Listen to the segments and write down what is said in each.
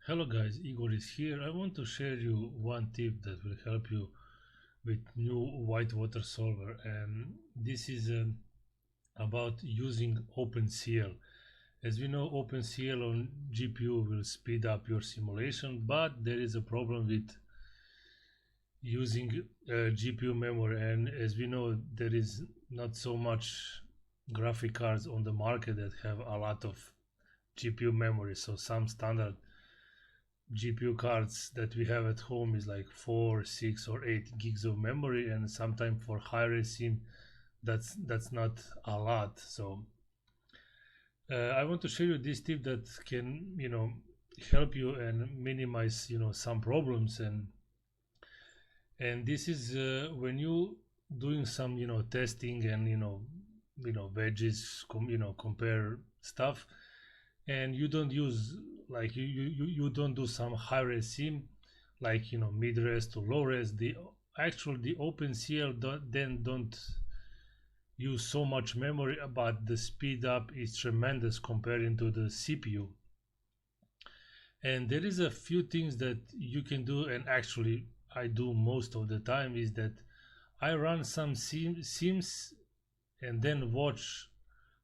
Hello guys, Igor is here. I want to share you one tip that will help you with new whitewater solver, and this is about using OpenCL. As we know, OpenCL on GPU will speed up your simulation, but there is a problem with using GPU memory, and as we know, there is not so much graphic cards on the market that have a lot of GPU memory. So some standard GPU cards that we have at home is like 4, 6 or 8 gigs of memory, and sometimes for high-res sim that's not a lot. So I want to show you this tip that can help you and minimize some problems, and this is when you doing some testing and wedges compare stuff, and you don't use like you don't do some high res sim like mid res to low res. The OpenCL don't use so much memory, but the speed up is tremendous comparing to the CPU. And there is a few things that you can do, and actually I do most of the time, is that I run some sims and then watch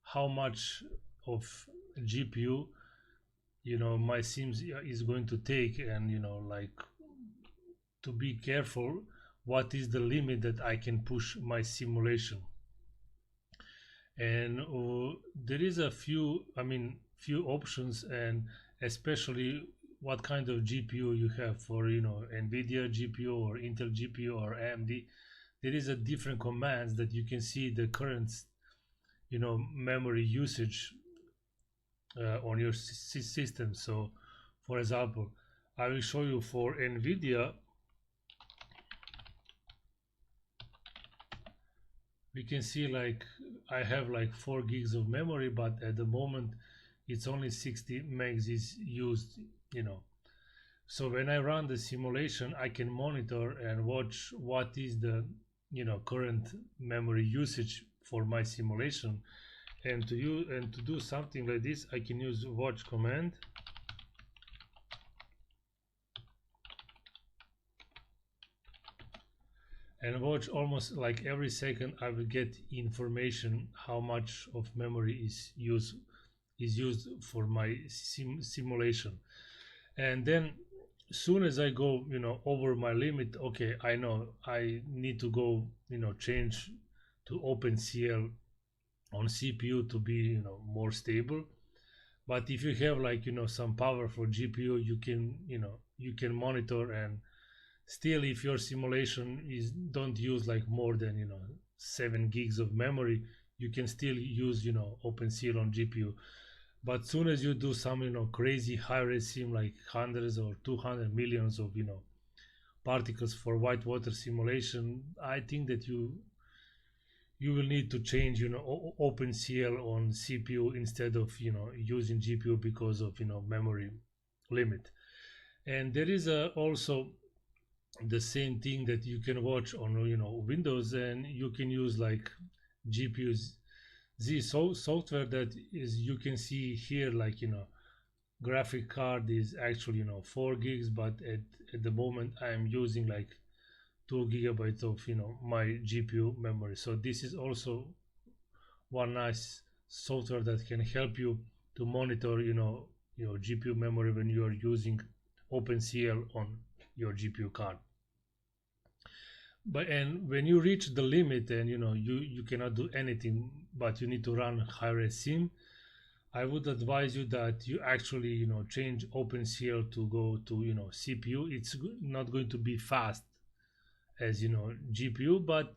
how much of GPU my sims is going to take, and like to be careful what is the limit that I can push my simulation. And there is a few options, and especially what kind of GPU you have for NVIDIA GPU or Intel GPU or AMD. There is a different commands that you can see the current memory usage on your system. So for example, I will show you for NVIDIA. We can see like I have like 4 gigs of memory, but at the moment it's only 60 megs is used. So when I run the simulation, I can monitor and watch what is the current memory usage for my simulation. And to do something like this, I can use watch command, and watch almost like every second I will get information how much of memory is used for my simulation. And then soon as I go over my limit, okay, I know I need to go change to OpenCL on CPU to be more stable. But if you have like some powerful GPU, you can monitor, and still if your simulation is don't use like more than 7 gigs of memory, you can still use OpenCL on GPU. But soon as you do some crazy high res sim like hundreds or 200 millions of particles for whitewater simulation, I think that you will need to change OpenCL on CPU instead of using GPU because of memory limit. And there is also the same thing that you can watch on Windows, and you can use like GPU's software that is, you can see here like graphic card is actually 4 gigs, but at the moment I am using like 2 gigabytes of my GPU memory. So this is also one nice software that can help you to monitor your GPU memory when you are using OpenCL on your GPU card. But and when you reach the limit and you cannot do anything, but you need to run high-res sim, I would advise you that you actually change OpenCL to go to CPU. It's not going to be fast as GPU, but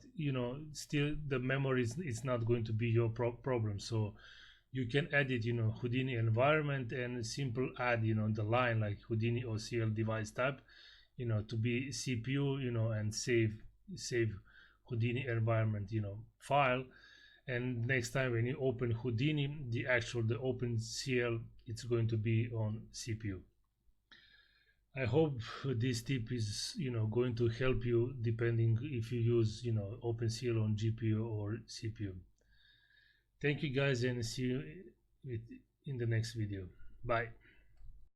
still the memory is not going to be your problem. So you can edit Houdini environment and simple add the line like Houdini OCL device type to be CPU and save Houdini environment file. And next time when you open Houdini, the OpenCL, it's going to be on CPU. I hope this tip is going to help you depending if you use OpenCL on GPU or CPU. Thank you guys, and see you in the next video. Bye.